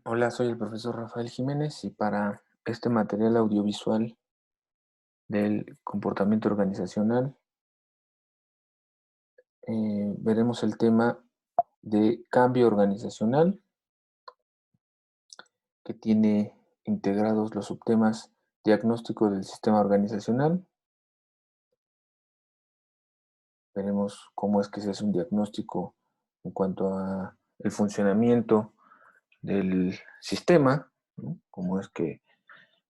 Hola, soy el profesor Rafael Jiménez y para este material audiovisual del comportamiento organizacional veremos el tema de cambio organizacional que tiene integrados los subtemas diagnóstico del sistema organizacional. Veremos cómo es que se hace un diagnóstico en cuanto a el funcionamiento del sistema, ¿no? Cómo es que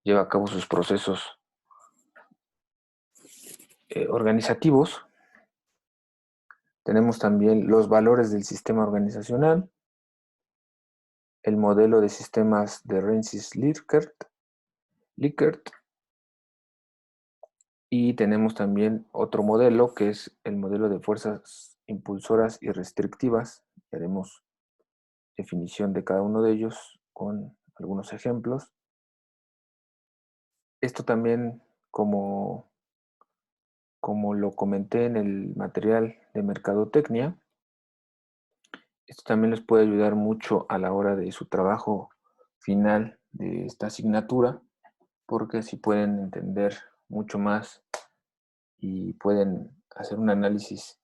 lleva a cabo sus procesos organizativos. Tenemos también los valores del sistema organizacional, el modelo de sistemas de Rensis-Likert, y tenemos también otro modelo que es el modelo de fuerzas impulsoras y restrictivas. Haremos definición de cada uno de ellos con algunos ejemplos. Esto también, como lo comenté en el material de mercadotecnia, esto también les puede ayudar mucho a la hora de su trabajo final de esta asignatura, porque así pueden entender mucho más y pueden hacer un análisis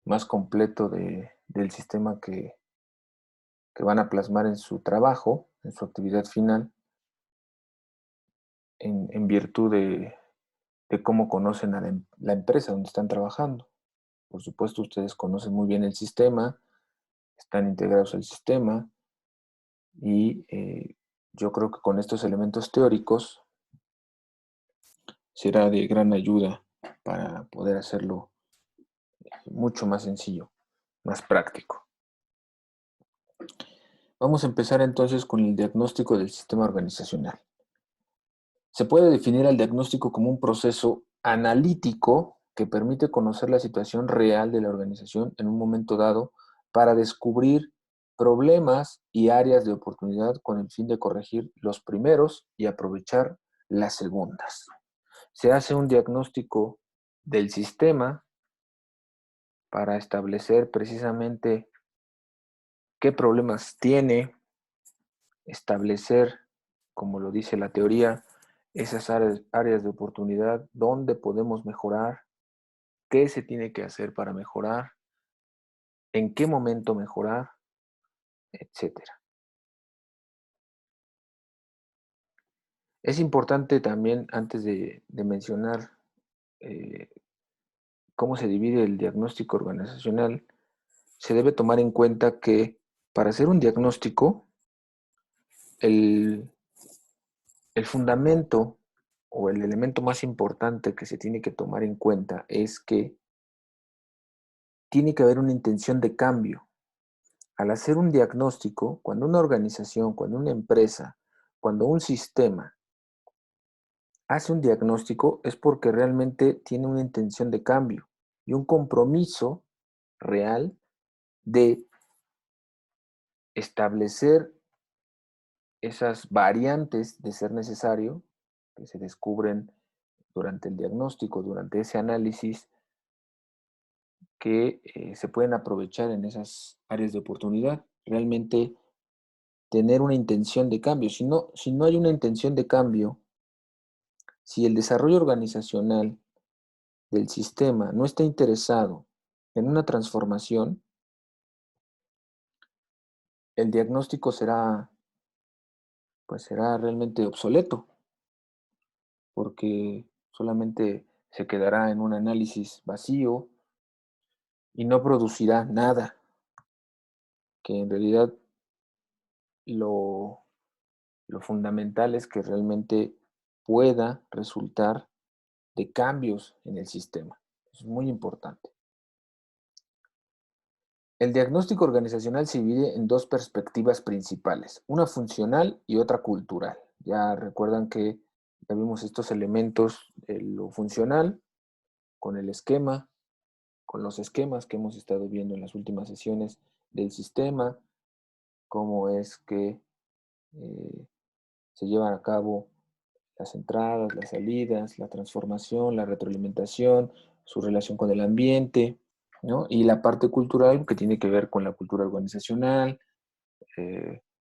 más completo del sistema que van a plasmar en su trabajo, en su actividad final, en virtud de cómo conocen a la empresa donde están trabajando. Por supuesto, ustedes conocen muy bien el sistema, están integrados al sistema y yo creo que con estos elementos teóricos será de gran ayuda para poder hacerlo mucho más sencillo, más práctico. Vamos a empezar entonces con el diagnóstico del sistema organizacional. Se puede definir al diagnóstico como un proceso analítico que permite conocer la situación real de la organización en un momento dado para descubrir problemas y áreas de oportunidad con el fin de corregir los primeros y aprovechar las segundas. Se hace un diagnóstico del sistema para establecer precisamente qué problemas tiene, establecer, como lo dice la teoría, esas áreas de oportunidad, dónde podemos mejorar, qué se tiene que hacer para mejorar, en qué momento mejorar, etcétera. Es importante también, antes de mencionar eh, cómo se divide el diagnóstico organizacional, se debe tomar en cuenta que para hacer un diagnóstico, el, el fundamento o el elemento más importante que se tiene que tomar en cuenta es que tiene que haber una intención de cambio. Al hacer un diagnóstico, cuando una organización, cuando una empresa, cuando un sistema hace un diagnóstico, es porque realmente tiene una intención de cambio y un compromiso real de establecer esas variantes de ser necesario que se descubren durante el diagnóstico, durante ese análisis, que se pueden aprovechar en esas áreas de oportunidad. Realmente tener una intención de cambio. Si no hay una intención de cambio, si el desarrollo organizacional del sistema no está interesado en una transformación, el diagnóstico será realmente obsoleto, porque solamente se quedará en un análisis vacío y no producirá nada, que en realidad lo, lo fundamental es que realmente pueda resultar de cambios en el sistema. Eso es muy importante. El diagnóstico organizacional se divide en dos perspectivas principales, una funcional y otra cultural. Ya recuerdan que ya vimos estos elementos de lo funcional con el esquema, con los esquemas que hemos estado viendo en las últimas sesiones del sistema, cómo es que eh, se llevan a cabo las entradas, las salidas, la transformación, la retroalimentación, su relación con el ambiente, ¿no? Y la parte cultural que tiene que ver con la cultura organizacional,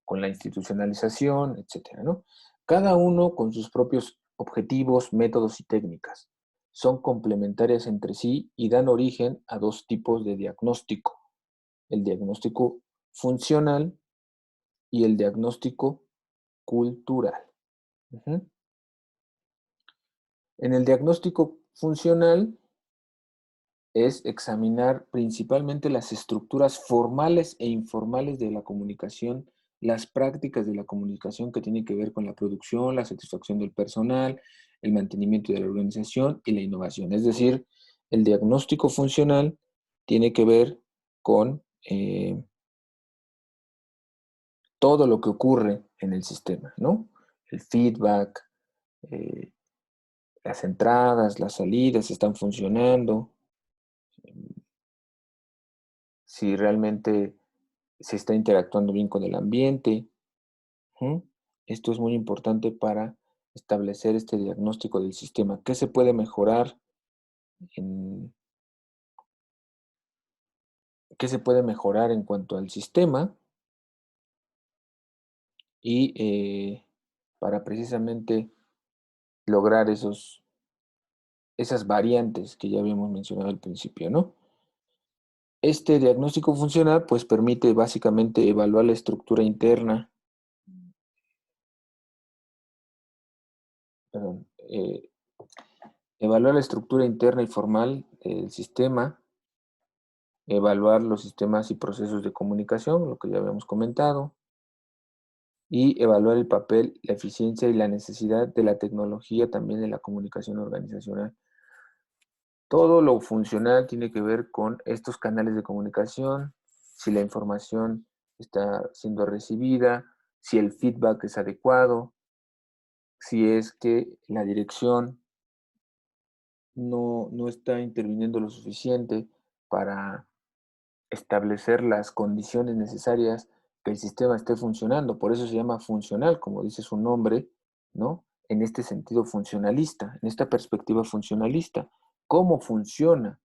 con la institucionalización, etcétera, ¿no? Cada uno con sus propios objetivos, métodos y técnicas. Son complementarias entre sí y dan origen a dos tipos de diagnóstico: el diagnóstico funcional y el diagnóstico cultural. Ujú. En el diagnóstico funcional es examinar principalmente las estructuras formales e informales de la comunicación, las prácticas de la comunicación que tienen que ver con la producción, la satisfacción del personal, el mantenimiento de la organización y la innovación. Es decir, el diagnóstico funcional tiene que ver con todo lo que ocurre en el sistema, ¿no? El feedback, eh, las entradas, las salidas están funcionando, si realmente se está interactuando bien con el ambiente. ¿Mm? Esto es muy importante para establecer este diagnóstico del sistema. ¿Qué se puede mejorar en, qué se puede mejorar en cuanto al sistema? Y para precisamente lograr esas variantes que ya habíamos mencionado al principio, ¿no? Este diagnóstico funcional pues permite básicamente evaluar la estructura interna, perdón, evaluar la estructura interna y formal del sistema, evaluar los sistemas y procesos de comunicación, lo que ya habíamos comentado, y evaluar el papel, la eficiencia y la necesidad de la tecnología también en la comunicación organizacional. Todo lo funcional tiene que ver con estos canales de comunicación, si la información está siendo recibida, si el feedback es adecuado, si es que la dirección no está interviniendo lo suficiente para establecer las condiciones necesarias que el sistema esté funcionando. Por eso se llama funcional, como dice su nombre, ¿no? En este sentido funcionalista, en esta perspectiva funcionalista. ¿Cómo funciona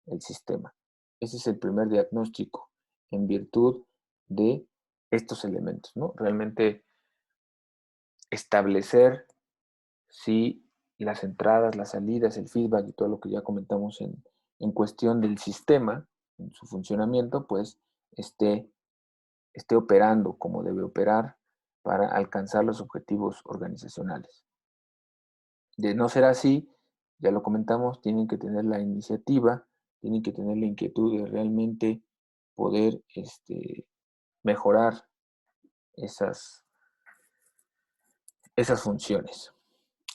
el sistema? Ese es el primer diagnóstico en virtud de estos elementos, ¿no? Realmente establecer si las entradas, las salidas, el feedback y todo lo que ya comentamos en cuestión del sistema, en su funcionamiento, pues esté, esté operando como debe operar para alcanzar los objetivos organizacionales. De no ser así, ya lo comentamos, tienen que tener la iniciativa, tienen que tener la inquietud de realmente poder mejorar esas, esas funciones.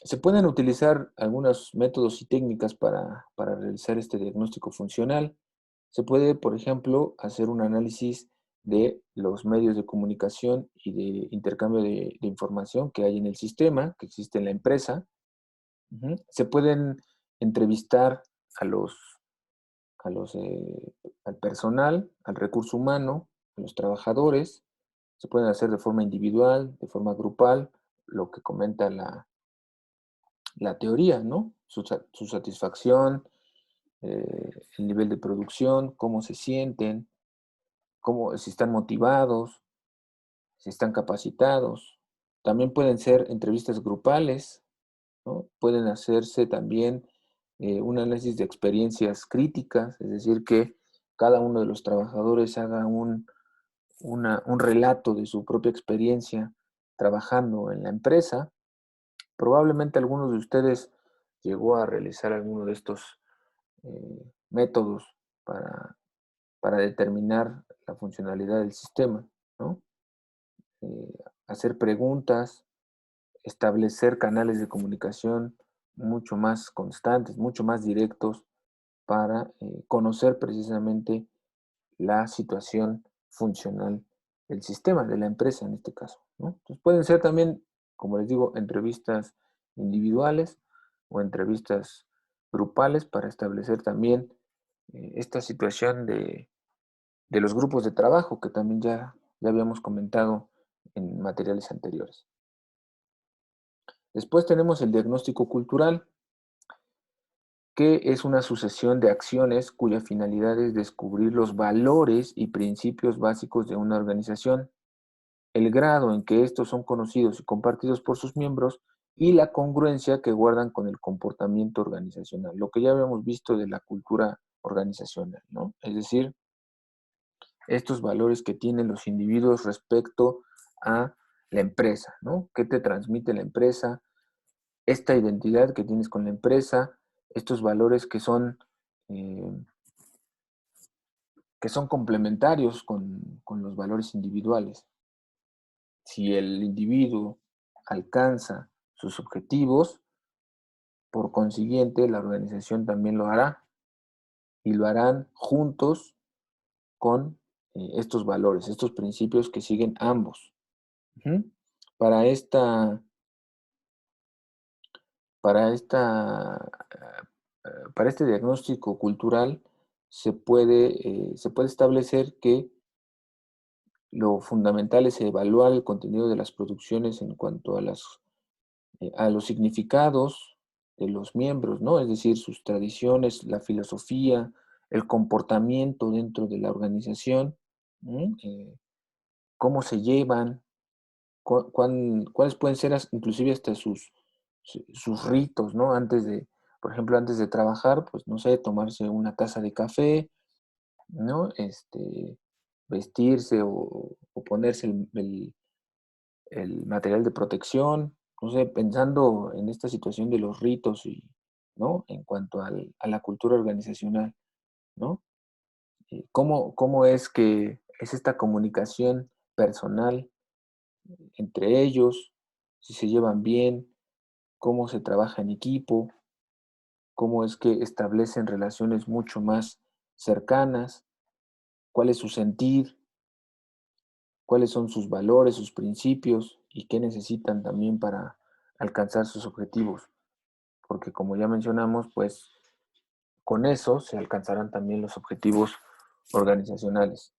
Se pueden utilizar algunos métodos y técnicas para realizar este diagnóstico funcional. Se puede, por ejemplo, hacer un análisis de los medios de comunicación y de intercambio de información que hay en el sistema, que existe en la empresa. Se pueden entrevistar a a los, al personal, al recurso humano, a los trabajadores. Se pueden hacer de forma individual, de forma grupal, lo que comenta la teoría, ¿no? Su satisfacción, el nivel de producción, cómo se sienten, cómo, si están motivados, si están capacitados. También pueden ser entrevistas grupales, ¿no? Pueden hacerse también un análisis de experiencias críticas, es decir, que cada uno de los trabajadores haga un relato de su propia experiencia trabajando en la empresa. Probablemente algunos de ustedes llegó a realizar alguno de estos métodos para determinar la funcionalidad del sistema, ¿no? Hacer preguntas, establecer canales de comunicación mucho más constantes, mucho más directos para conocer precisamente la situación funcional del sistema, de la empresa en este caso, ¿no? Entonces pueden ser también, como les digo, entrevistas individuales o entrevistas grupales para establecer también esta situación de los grupos de trabajo que también ya habíamos comentado en materiales anteriores. Después tenemos el diagnóstico cultural, que es una sucesión de acciones cuya finalidad es descubrir los valores y principios básicos de una organización. el grado en que estos son conocidos y compartidos por sus miembros y la congruencia que guardan con el comportamiento organizacional, lo que ya habíamos visto de la cultura organizacional, ¿no? Es decir, estos valores que tienen los individuos respecto a la empresa, ¿no? ¿Qué te transmite la empresa? Esta identidad que tienes con la empresa, estos valores eh, que son complementarios con los valores individuales. Si el individuo alcanza sus objetivos, por consiguiente, la organización también lo hará y lo harán juntos con estos valores, estos principios que siguen ambos. Ujú. Para esta, para esta, para este diagnóstico cultural se puede establecer que lo fundamental es evaluar el contenido de las producciones en cuanto a los significados de los miembros, ¿no? Es decir, sus tradiciones, la filosofía, el comportamiento dentro de la organización, ¿no? Cómo se llevan, cuáles pueden ser inclusive hasta sus ritos, ¿no? Por ejemplo, antes de trabajar, pues no sé, tomarse una taza de café, ¿no? Vestirse o ponerse el material de protección, no sé, pensando en esta situación de los ritos ¿no? En cuanto a la cultura organizacional, ¿no? ¿Cómo es que es esta comunicación personal entre ellos? Si se llevan bien, cómo se trabaja en equipo, cómo es que establecen relaciones mucho más cercanas, cuál es su sentir, cuáles son sus valores, sus principios y qué necesitan también para alcanzar sus objetivos. Porque como ya mencionamos, pues con eso se alcanzarán también los objetivos organizacionales.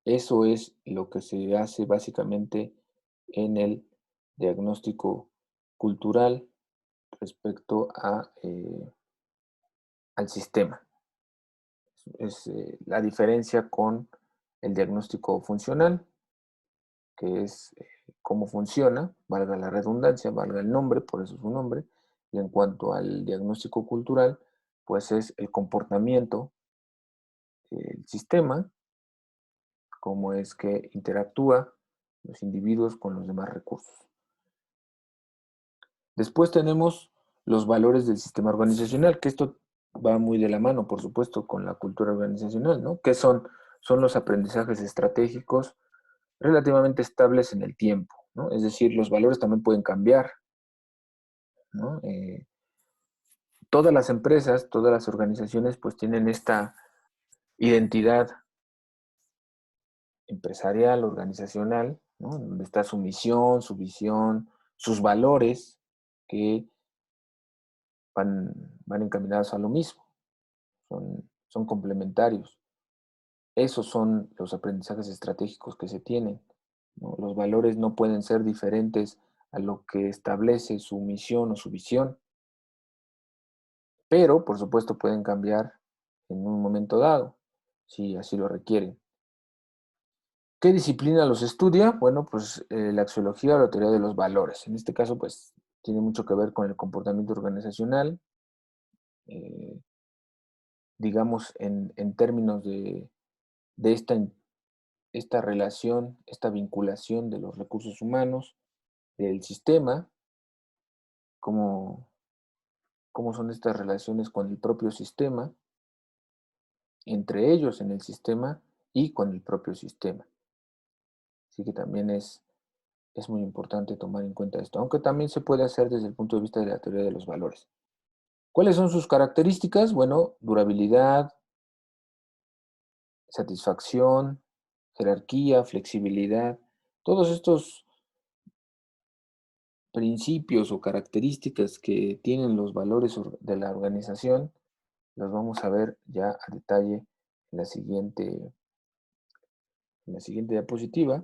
Eso es lo que se hace básicamente en el diagnóstico cultural respecto al sistema. Es la diferencia con el diagnóstico funcional, que es cómo funciona, valga la redundancia, valga el nombre, por eso es su nombre, y en cuanto al diagnóstico cultural, pues es el comportamiento, el sistema, cómo es que interactúa los individuos con los demás recursos. Después tenemos los valores del sistema organizacional, que esto va muy de la mano, por supuesto, con la cultura organizacional, ¿no? Que son los aprendizajes estratégicos relativamente estables en el tiempo, ¿no? Es decir, los valores también pueden cambiar, ¿no? Todas las empresas, todas las organizaciones, pues tienen esta identidad empresarial, organizacional, ¿no? Donde está su misión, su visión, sus valores, que van, van encaminados a lo mismo, son complementarios. Esos son los aprendizajes estratégicos que se tienen, ¿no? Los valores no pueden ser diferentes a lo que establece su misión o su visión, pero por supuesto pueden cambiar en un momento dado, si así lo requieren. ¿Qué disciplina los estudia? Bueno, pues la axiología o la teoría de los valores. En este caso, pues tiene mucho que ver con el comportamiento organizacional, eh, digamos, en términos de esta relación, esta vinculación de los recursos humanos, del sistema, cómo, cómo son estas relaciones con el propio sistema, entre ellos en el sistema y con el propio sistema. Así que también es muy importante tomar en cuenta esto, aunque también se puede hacer desde el punto de vista de la teoría de los valores. ¿Cuáles son sus características? Bueno, durabilidad, satisfacción, jerarquía, flexibilidad. Todos estos principios o características que tienen los valores de la organización los vamos a ver ya a detalle en la siguiente diapositiva.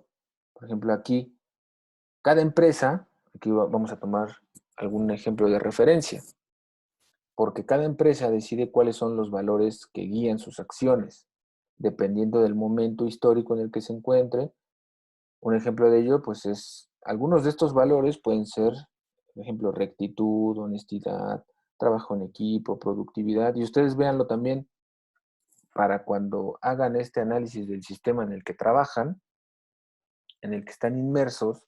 Por ejemplo, aquí, cada empresa, aquí vamos a tomar algún ejemplo de referencia, porque cada empresa decide cuáles son los valores que guían sus acciones, dependiendo del momento histórico en el que se encuentre Un ejemplo de ello, pues algunos de estos valores pueden ser, por ejemplo, rectitud, honestidad, trabajo en equipo, productividad, y ustedes véanlo también para cuando hagan este análisis del sistema en el que trabajan, en el que están inmersos,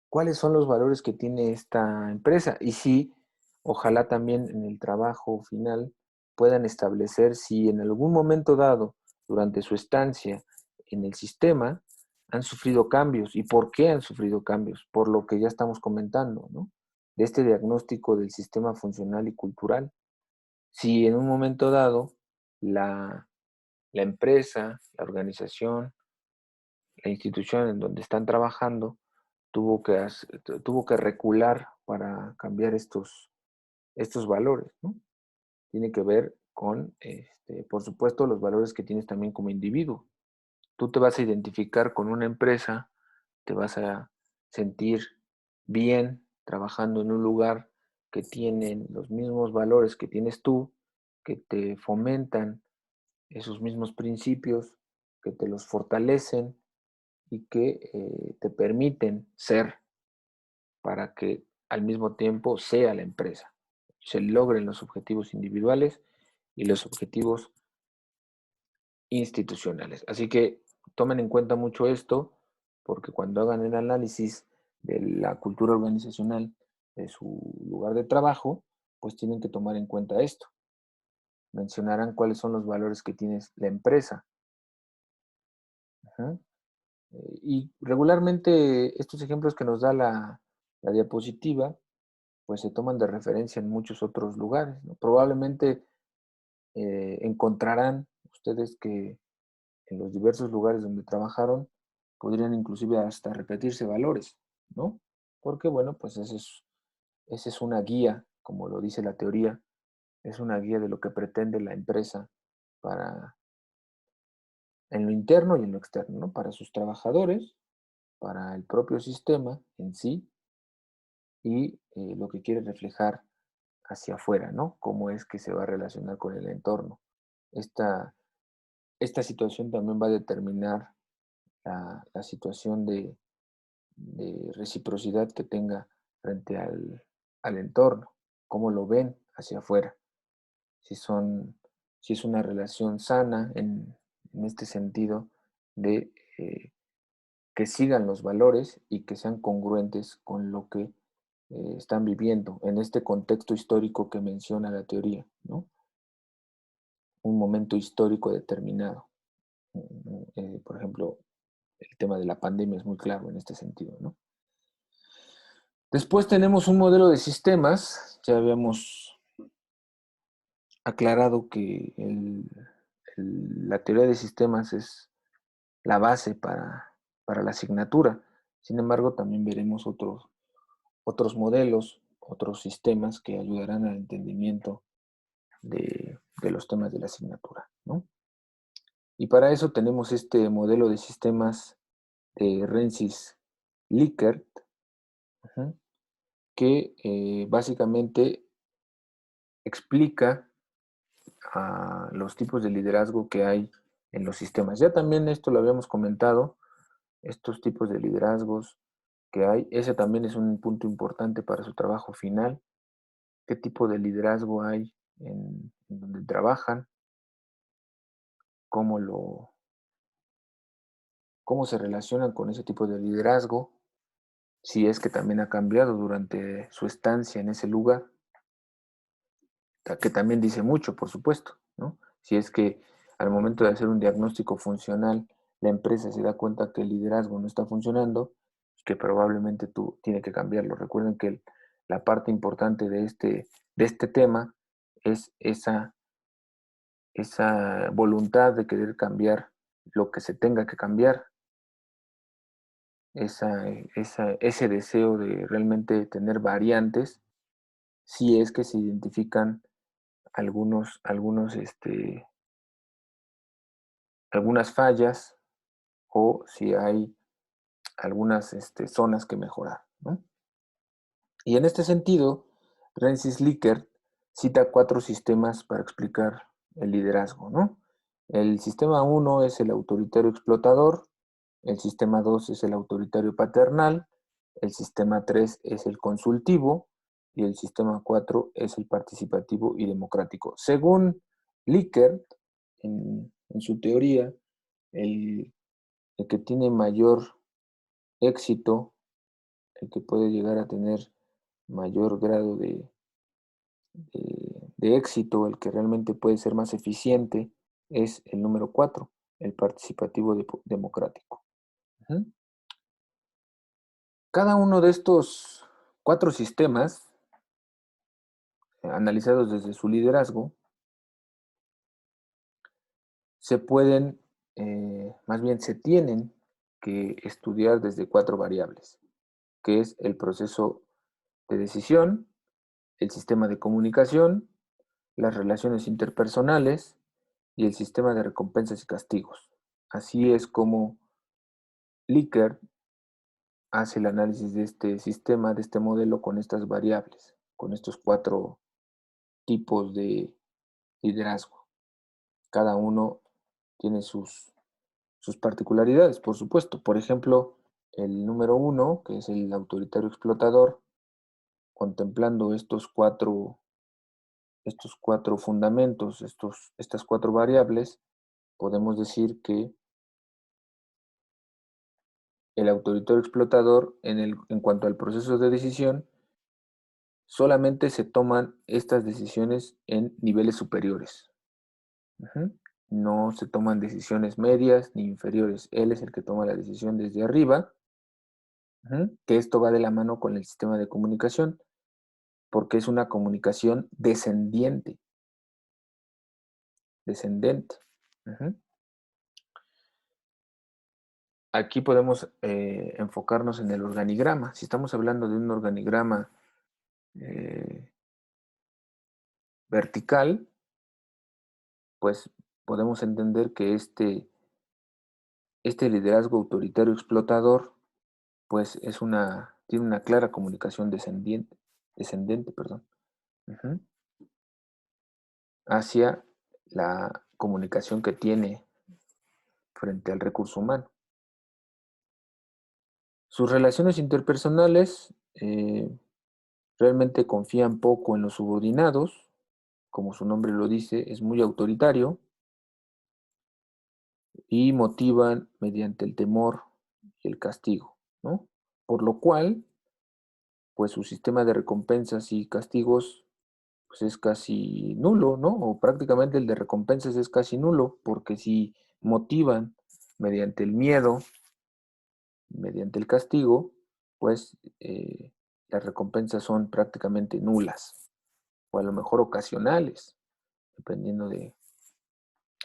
cuáles son los valores que tiene esta empresa y si, ojalá también en el trabajo final, puedan establecer si en algún momento dado, durante su estancia en el sistema, han sufrido cambios y por qué han sufrido cambios, por lo que ya estamos comentando, ¿no? De este diagnóstico del sistema funcional y cultural. Si en un momento dado la empresa, la organización, la institución en donde están trabajando tuvo que recular para cambiar estos valores, ¿no? Tiene que ver con, por supuesto, los valores que tienes también como individuo. Tú te vas a identificar con una empresa, te vas a sentir bien trabajando en un lugar que tienen los mismos valores que tienes tú, que te fomentan esos mismos principios, que te los fortalecen y que te permiten ser para que al mismo tiempo sea la empresa. Se logren los objetivos individuales y los objetivos institucionales. Así que tomen en cuenta mucho esto, porque cuando hagan el análisis de la cultura organizacional de su lugar de trabajo, pues tienen que tomar en cuenta esto. Mencionarán cuáles son los valores que tiene la empresa. Ajá. Y regularmente estos ejemplos que nos da la diapositiva, pues se toman de referencia en muchos otros lugares, ¿no? Probablemente encontrarán ustedes que en los diversos lugares donde trabajaron podrían inclusive hasta repetirse valores, ¿no? Porque bueno, pues esa es una guía, como lo dice la teoría, es una guía de lo que pretende la empresa para en lo interno y en lo externo, ¿no? Para sus trabajadores, para el propio sistema en sí y lo que quiere reflejar hacia afuera, ¿no? Cómo es que se va a relacionar con el entorno. Esta, esta situación también va a determinar la situación de reciprocidad que tenga frente al entorno, cómo lo ven hacia afuera, si, son, si es una relación sana en este sentido de que sigan los valores y que sean congruentes con lo que están viviendo en este contexto histórico que menciona la teoría, ¿no? Un momento histórico determinado. Por ejemplo, el tema de la pandemia es muy claro en este sentido, ¿no? Después tenemos un modelo de sistemas. Ya habíamos aclarado que la teoría de sistemas es la base para la asignatura. Sin embargo, también veremos otros modelos, otros sistemas que ayudarán al entendimiento de los temas de la asignatura, ¿no? Y para eso tenemos este modelo de sistemas de Rensis-Likert, que básicamente explica los tipos de liderazgo que hay en los sistemas. Ya también esto lo habíamos comentado, estos tipos de liderazgos que hay, ese también es un punto importante para su trabajo final, qué tipo de liderazgo hay en donde trabajan, cómo, cómo se relacionan con ese tipo de liderazgo, si es que también ha cambiado durante su estancia en ese lugar, que también dice mucho, por supuesto, ¿no? Si es que al momento de hacer un diagnóstico funcional, la empresa se da cuenta que el liderazgo no está funcionando, que probablemente tú tienes que cambiarlo. Recuerden que la parte importante de este tema es esa voluntad de querer cambiar lo que se tenga que cambiar, ese deseo de realmente tener variantes, si es que se identifican algunas fallas o si hay algunas zonas que mejorar, ¿no? Y en este sentido, Rensis Likert cita 4 sistemas para explicar el liderazgo, ¿no? El sistema 1 es el autoritario explotador, El sistema 2 es el autoritario paternal, el sistema 3 es el consultivo y el sistema 4 es el participativo y democrático. Según Likert, en su teoría, el, el que tiene mayor éxito, el que puede llegar a tener mayor grado de éxito, el que realmente puede ser más eficiente, es el número 4, el participativo democrático. Ujú. Cada uno de estos 4 sistemas, analizados desde su liderazgo, se pueden, más bien se tienen que estudiar desde 4 variables, que es el proceso de decisión, el sistema de comunicación, las relaciones interpersonales y el sistema de recompensas y castigos. Así es como Likert hace el análisis de este sistema, de este modelo con estas variables, con estos 4 tipos de liderazgo. Cada uno tiene sus particularidades, por supuesto. Por ejemplo, el número 1, que es el autoritario explotador, contemplando estos cuatro fundamentos, estas 4 variables, podemos decir que el autoritario explotador, en cuanto al proceso de decisión, solamente se toman estas decisiones en niveles superiores. Ujú. No se toman decisiones medias ni inferiores. Él es el que toma la decisión desde arriba, ujú, que esto va de la mano con el sistema de comunicación, porque es una comunicación descendente. Ujú. Aquí podemos enfocarnos en el organigrama. Si estamos hablando de un organigrama eh, vertical, pues podemos entender que este liderazgo autoritario explotador, pues tiene una clara comunicación descendente, perdón, ujú, hacia la comunicación que tiene frente al recurso humano. Sus relaciones interpersonales realmente confían poco en los subordinados, como su nombre lo dice, es muy autoritario y motivan mediante el temor y el castigo, ¿no? Por lo cual, pues su sistema de recompensas y castigos pues es casi nulo, ¿no? O prácticamente el de recompensas es casi nulo, porque si motivan mediante el miedo, mediante el castigo, pues las recompensas son prácticamente nulas, o a lo mejor ocasionales, dependiendo de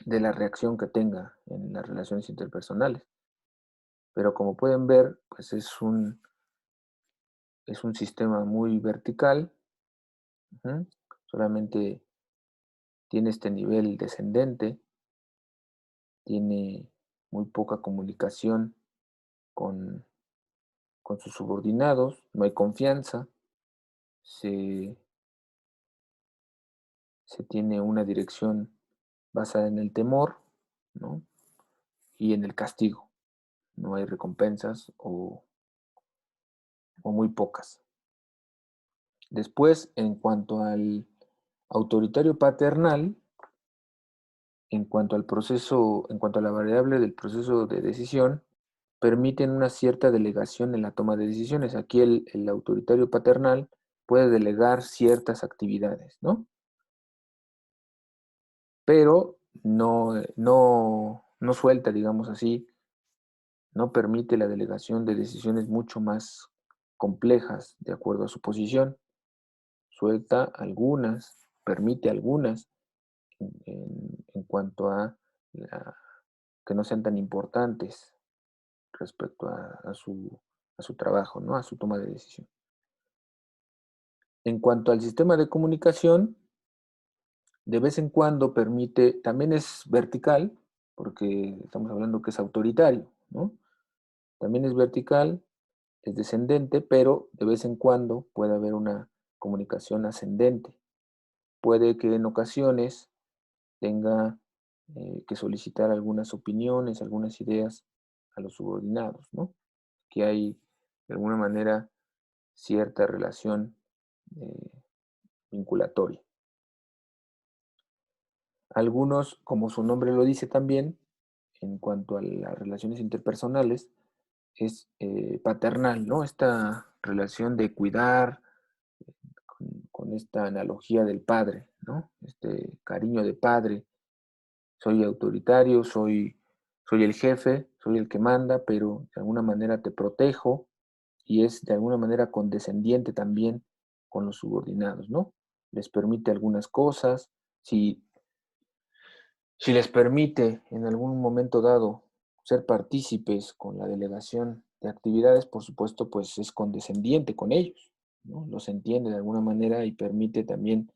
la reacción que tenga en las relaciones interpersonales. Pero como pueden ver, pues es un sistema muy vertical, ujú, solamente tiene este nivel descendente, tiene muy poca comunicación con, con sus subordinados, no hay confianza, se, se tiene una dirección basada en el temor, ¿no? Y en el castigo. No hay recompensas o muy pocas. Después, en cuanto al autoritario paternal, en cuanto al proceso, en cuanto a la variable del proceso de decisión, permiten una cierta delegación en la toma de decisiones. Aquí el autoritario paternal puede delegar ciertas actividades, ¿no? Pero no suelta, digamos así, no permite la delegación de decisiones mucho más complejas de acuerdo a su posición. Suelta algunas, permite algunas en cuanto a que no sean tan importantes respecto a su trabajo, ¿no? A su toma de decisión. En cuanto al sistema de comunicación, de vez en cuando permite, también es vertical, porque estamos hablando que es autoritario, ¿no? También es vertical, es descendente, pero de vez en cuando puede haber una comunicación ascendente. Puede que en ocasiones tenga que solicitar algunas opiniones, algunas ideas a los subordinados, ¿no? Que hay, de alguna manera, cierta relación vinculatoria. Algunos, como su nombre lo dice también, en cuanto a las relaciones interpersonales, es paternal, ¿no? Esta relación de cuidar, con esta analogía del padre, ¿no? Este cariño de padre. Soy autoritario, soy el jefe, soy el que manda, pero de alguna manera te protejo y es de alguna manera condescendiente también con los subordinados, ¿no? Les permite algunas cosas, si, si les permite en algún momento dado ser partícipes con la delegación de actividades, por supuesto, pues es condescendiente con ellos, ¿no? Los entiende de alguna manera y permite también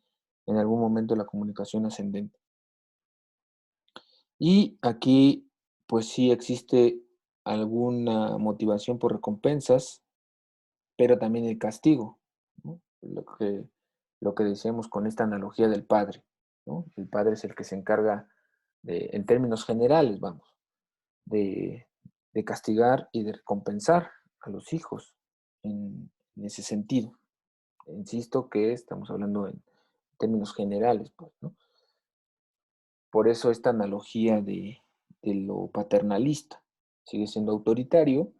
en algún momento la comunicación ascendente. Y aquí, pues sí existe alguna motivación por recompensas, pero también el castigo, ¿no? Lo que decíamos con esta analogía del padre, ¿no? El padre es el que se encarga de, en términos generales, vamos, de, de castigar y de recompensar a los hijos en ese sentido. Insisto que estamos hablando en términos generales, pues, ¿no? Por eso esta analogía de lo paternalista. Sigue siendo autoritario,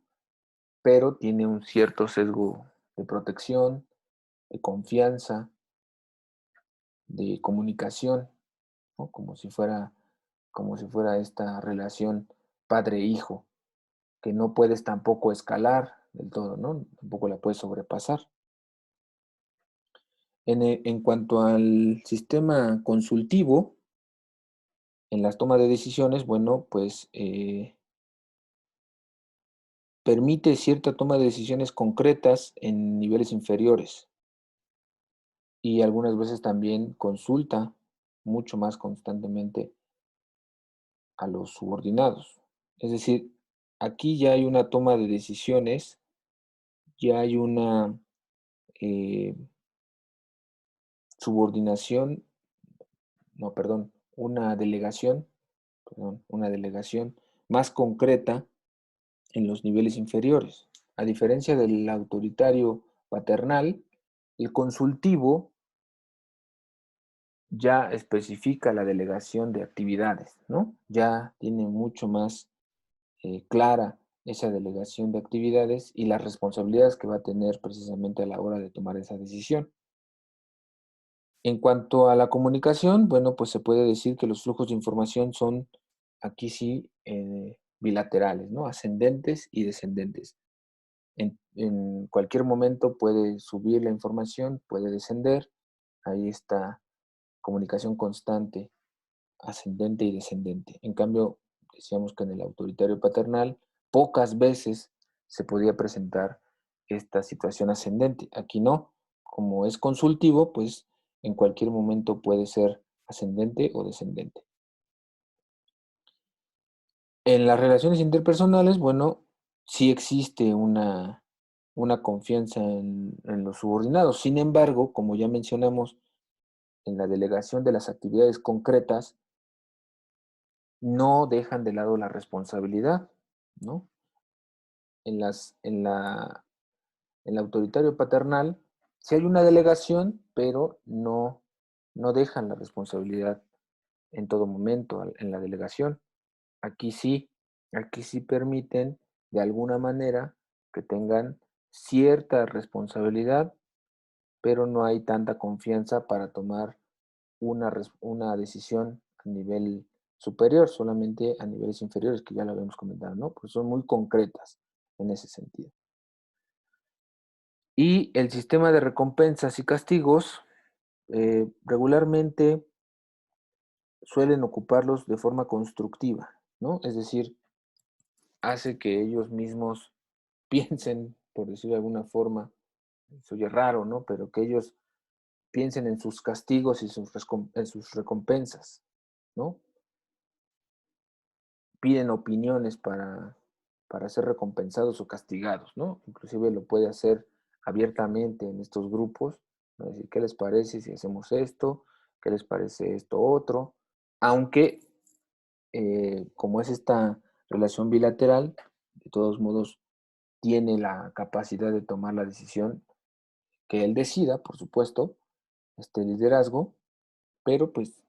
pero tiene un cierto sesgo de protección, de confianza, de comunicación, ¿no? Como si fuera esta relación padre-hijo, que no puedes tampoco escalar del todo, ¿no? Tampoco la puedes sobrepasar. En cuanto al sistema consultivo, en las tomas de decisiones, bueno, pues permite cierta toma de decisiones concretas en niveles inferiores y algunas veces también consulta mucho más constantemente a los subordinados. Es decir, aquí ya hay una toma de decisiones, ya hay una eh, subordinación, no, perdón, una delegación más concreta en los niveles inferiores. A diferencia del autoritario paternal, el consultivo ya especifica la delegación de actividades, ¿no? Ya tiene mucho más clara esa delegación de actividades y las responsabilidades que va a tener precisamente a la hora de tomar esa decisión. En cuanto a la comunicación, bueno, pues se puede decir que los flujos de información son aquí sí bilaterales, ¿no? Ascendentes y descendentes. En cualquier momento puede subir la información, puede descender. Ahí está comunicación constante, ascendente y descendente. En cambio, decíamos que en el autoritario paternal pocas veces se podía presentar esta situación ascendente. Aquí no, como es consultivo, pues en cualquier momento puede ser ascendente o descendente. En las relaciones interpersonales, bueno, sí existe una confianza en los subordinados. Sin embargo, como ya mencionamos, en la delegación de las actividades concretas, no dejan de lado la responsabilidad, ¿no? En, las, en la autoritario paternal, sí hay una delegación, pero no dejan la responsabilidad en todo momento en la delegación. Aquí sí, aquí sí permiten de alguna manera que tengan cierta responsabilidad, pero no hay tanta confianza para tomar una decisión a nivel superior, solamente a niveles inferiores, que ya lo habíamos comentado, ¿no? Pues son muy concretas en ese sentido. Y el sistema de recompensas y castigos regularmente suelen ocuparlos de forma constructiva, ¿no? Es decir, hace que ellos mismos piensen, por decirlo de alguna forma, se oye raro, ¿no? Pero que ellos piensen en sus castigos y en sus recompensas, ¿no? Piden opiniones para ser recompensados o castigados, ¿no? Inclusive lo puede hacer abiertamente en estos grupos, ¿no? Decir, ¿qué les parece si hacemos esto? ¿Qué les parece esto otro? Aunque, como es esta relación bilateral, de todos modos tiene la capacidad de tomar la decisión que él decida, por supuesto, este liderazgo, pero pues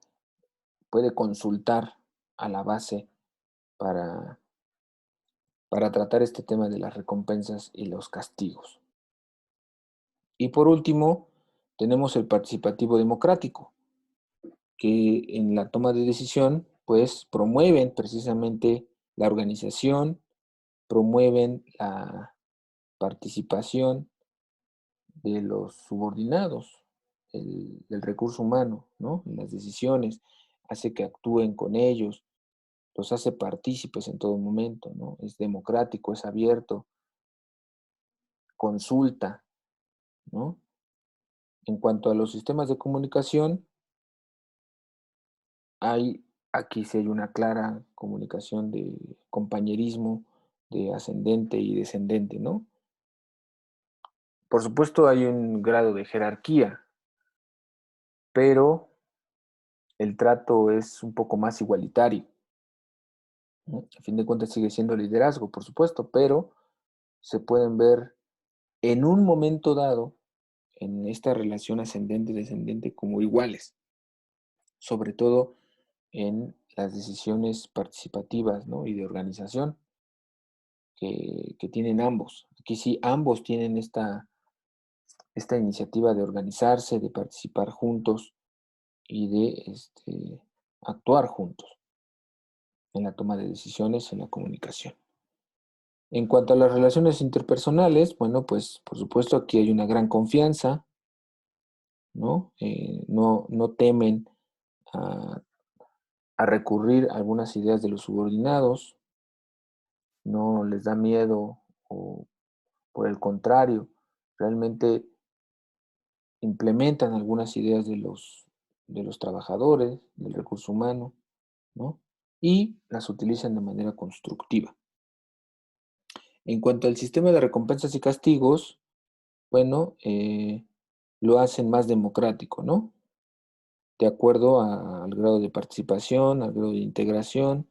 puede consultar a la base para, para tratar este tema de las recompensas y los castigos. Y por último, tenemos el participativo democrático, que en la toma de decisión, pues promueven precisamente la organización, promueven la participación de los subordinados, del recurso humano, ¿no? En las decisiones, hace que actúen con ellos, los hace partícipes en todo momento, ¿no? Es democrático, es abierto, consulta, ¿no? En cuanto a los sistemas de comunicación, hay aquí sí hay una clara comunicación de compañerismo, de ascendente y descendente, ¿no? Por supuesto hay un grado de jerarquía, pero el trato es un poco más igualitario, ¿no? A fin de cuentas sigue siendo liderazgo, por supuesto, pero se pueden ver en un momento dado en esta relación ascendente-descendente como iguales, sobre todo en las decisiones participativas, ¿no? Y de organización que tienen ambos. Aquí sí, ambos tienen esta iniciativa de organizarse, de participar juntos y de actuar juntos en la toma de decisiones, en la comunicación. En cuanto a las relaciones interpersonales, bueno, pues por supuesto aquí hay una gran confianza, ¿no? No temen a, a recurrir a algunas ideas de los subordinados, no les da miedo o por el contrario, realmente implementan algunas ideas de los trabajadores, del recurso humano, ¿no? Y las utilizan de manera constructiva. En cuanto al sistema de recompensas y castigos, bueno, lo hacen más democrático, ¿no? De acuerdo al grado de participación, al grado de integración,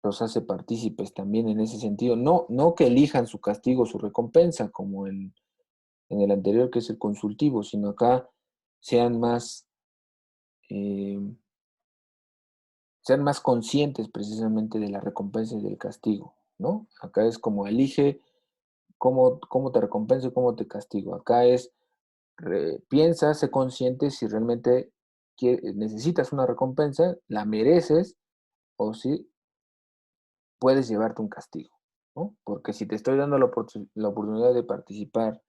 los hace partícipes también en ese sentido. No que elijan su castigo, su recompensa, como en el anterior, que es el consultivo, sino acá sean más, eh, sean más conscientes precisamente de la recompensa y del castigo, ¿no? Acá es como elige cómo te recompenso y cómo te castigo. Acá es piensa, sé consciente si realmente necesitas una recompensa, la mereces o si puedes llevarte un castigo, ¿no? Porque si te estoy dando la oportunidad de participar,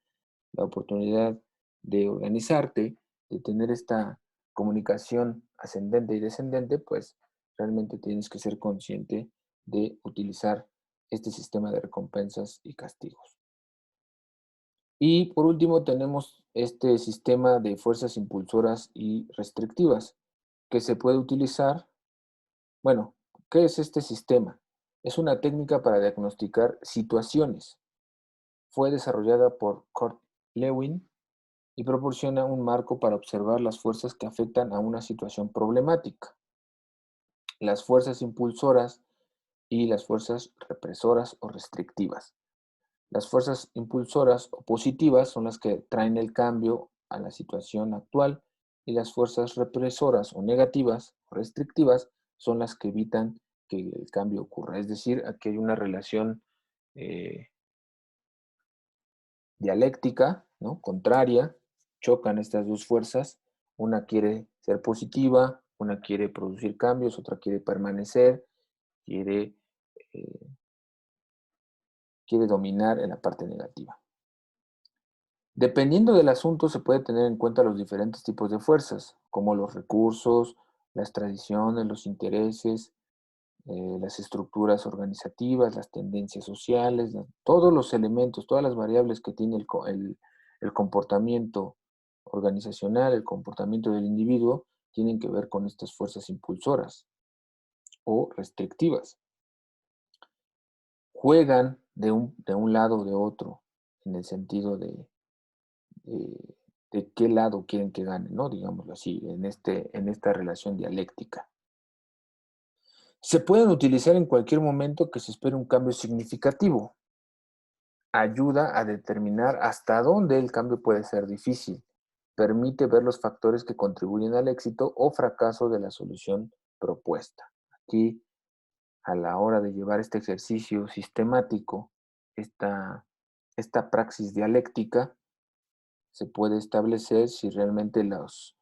la oportunidad de organizarte, de tener esta comunicación ascendente y descendente, pues realmente tienes que ser consciente de utilizar este sistema de recompensas y castigos. Y por último tenemos este sistema de fuerzas impulsoras y restrictivas que se puede utilizar. Bueno, ¿qué es este sistema? Es una técnica para diagnosticar situaciones. Fue desarrollada por Kurt Lewin y proporciona un marco para observar las fuerzas que afectan a una situación problemática. Las fuerzas impulsoras y las fuerzas represoras o restrictivas. Las fuerzas impulsoras o positivas son las que traen el cambio a la situación actual y las fuerzas represoras o negativas o restrictivas son las que evitan que el cambio ocurra. Es decir, aquí hay una relación eh, dialéctica, ¿no? Contraria, chocan estas dos fuerzas, una quiere ser positiva, una quiere producir cambios, otra quiere permanecer, quiere, eh, quiere dominar en la parte negativa. Dependiendo del asunto, se puede tener en cuenta los diferentes tipos de fuerzas, como los recursos, las tradiciones, los intereses, las estructuras organizativas, las tendencias sociales, todos los elementos, todas las variables que tiene el comportamiento organizacional, el comportamiento del individuo, tienen que ver con estas fuerzas impulsoras o restrictivas. Juegan de un lado o de otro, en el sentido de, de qué lado quieren que gane, ¿no? Digámoslo así, en esta relación dialéctica. Se pueden utilizar en cualquier momento que se espere un cambio significativo. Ayuda a determinar hasta dónde el cambio puede ser difícil. Permite ver los factores que contribuyen al éxito o fracaso de la solución propuesta. Aquí, a la hora de llevar este ejercicio sistemático, esta, esta praxis dialéctica, se puede establecer si realmente las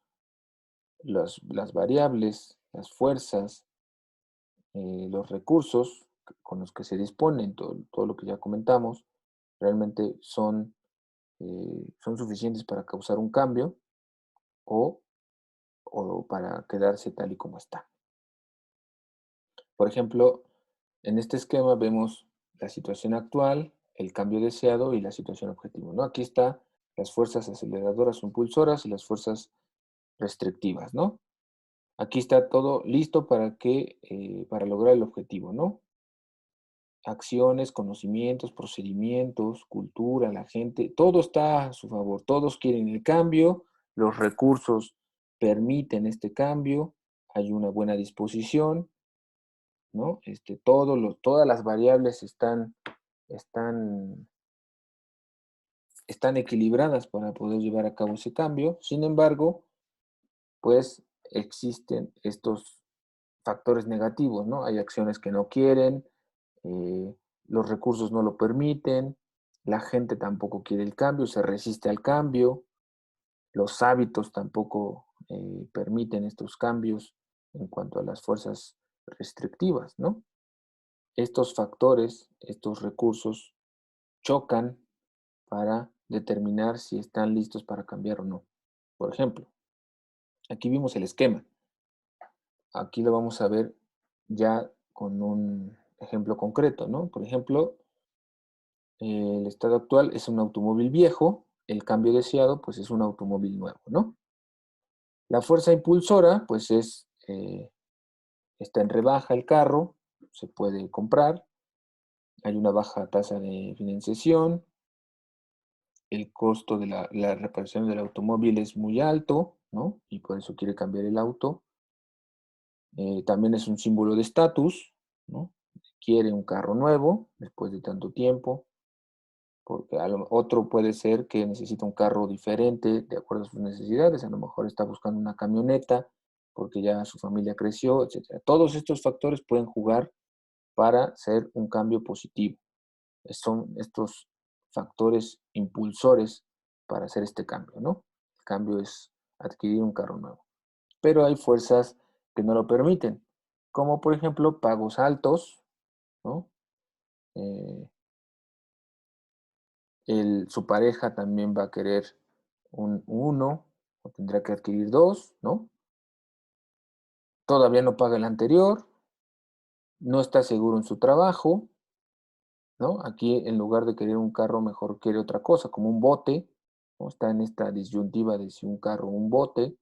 variables, las fuerzas, los recursos con los que se disponen, todo lo que ya comentamos, realmente son suficientes para causar un cambio o, o para quedarse tal y como está. Por ejemplo, en este esquema vemos la situación actual, el cambio deseado y la situación objetivo, ¿no? Aquí está las fuerzas aceleradoras o impulsoras y las fuerzas restrictivas, ¿no? Aquí está todo listo para lograr el objetivo, ¿no? Acciones, conocimientos, procedimientos, cultura, la gente, todo está a su favor, todos quieren el cambio, los recursos permiten este cambio, hay una buena disposición, ¿no? Todas las variables están, están equilibradas para poder llevar a cabo ese cambio. Sin embargo, pues existen estos factores negativos, ¿no? Hay acciones que no quieren, eh, los recursos no lo permiten, la gente tampoco quiere el cambio, se resiste al cambio, los hábitos tampoco permiten estos cambios en cuanto a las fuerzas restrictivas, ¿no? Estos factores, estos recursos chocan para determinar si están listos para cambiar o no. Por ejemplo, aquí vimos el esquema. Aquí lo vamos a ver ya con un ejemplo concreto, ¿no? Por ejemplo, el estado actual es un automóvil viejo, el cambio deseado, pues es un automóvil nuevo, ¿no? La fuerza impulsora, pues está en rebaja el carro, se puede comprar, hay una baja tasa de financiación, el costo de la reparación del automóvil es muy alto, ¿no? Y por eso quiere cambiar el auto. También es un símbolo de estatus, ¿no? Quiere un carro nuevo después de tanto tiempo, porque otro puede ser que necesita un carro diferente de acuerdo a sus necesidades, a lo mejor está buscando una camioneta porque ya su familia creció, etcétera. Todos estos factores pueden jugar para ser un cambio positivo. Son estos factores impulsores para hacer este cambio, ¿no? El cambio es adquirir un carro nuevo. Pero hay fuerzas que no lo permiten, como por ejemplo pagos altos, ¿no? Eh, su pareja también va a querer uno, o tendrá que adquirir dos, ¿no? Todavía no paga el anterior, no está seguro en su trabajo, ¿no? Aquí en lugar de querer un carro, mejor quiere otra cosa, como un bote, ¿no? Está en esta disyuntiva de si un carro o un bote,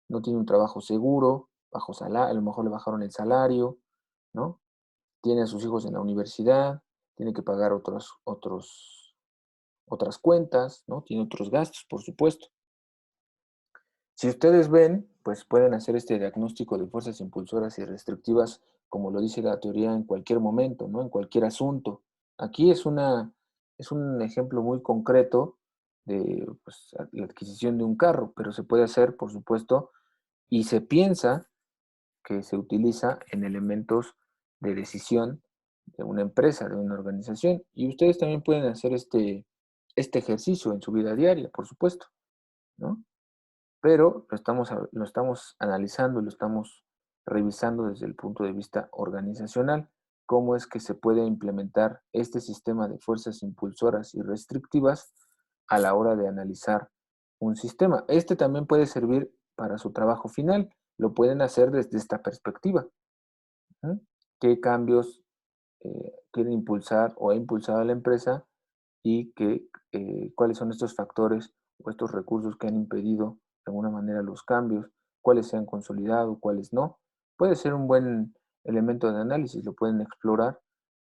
no tiene un trabajo seguro, bajo salario, a lo mejor le bajaron el salario, ¿no? Tiene a sus hijos en la universidad, tiene que pagar otras cuentas, ¿no? Tiene otros gastos, por supuesto. Si ustedes ven, pues pueden hacer este diagnóstico de fuerzas impulsoras y restrictivas, como lo dice la teoría, en cualquier momento, ¿no? En cualquier asunto. Aquí es un ejemplo muy concreto de pues, la adquisición de un carro, pero se puede hacer, por supuesto, y se piensa que se utiliza en elementos de decisión de una empresa, de una organización. Y ustedes también pueden hacer este ejercicio en su vida diaria, por supuesto, ¿no? Pero lo estamos analizando, lo estamos revisando desde el punto de vista organizacional, cómo es que se puede implementar este sistema de fuerzas impulsoras y restrictivas a la hora de analizar un sistema. Este también puede servir para su trabajo final, lo pueden hacer desde esta perspectiva. ¿Mm? ¿Qué cambios quiere impulsar o ha impulsado a la empresa y cuáles son estos factores o estos recursos que han impedido de alguna manera los cambios, cuáles se han consolidado, cuáles no? Puede ser un buen elemento de análisis, lo pueden explorar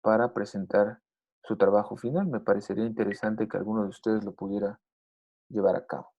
para presentar su trabajo final. Me parecería interesante que alguno de ustedes lo pudiera llevar a cabo.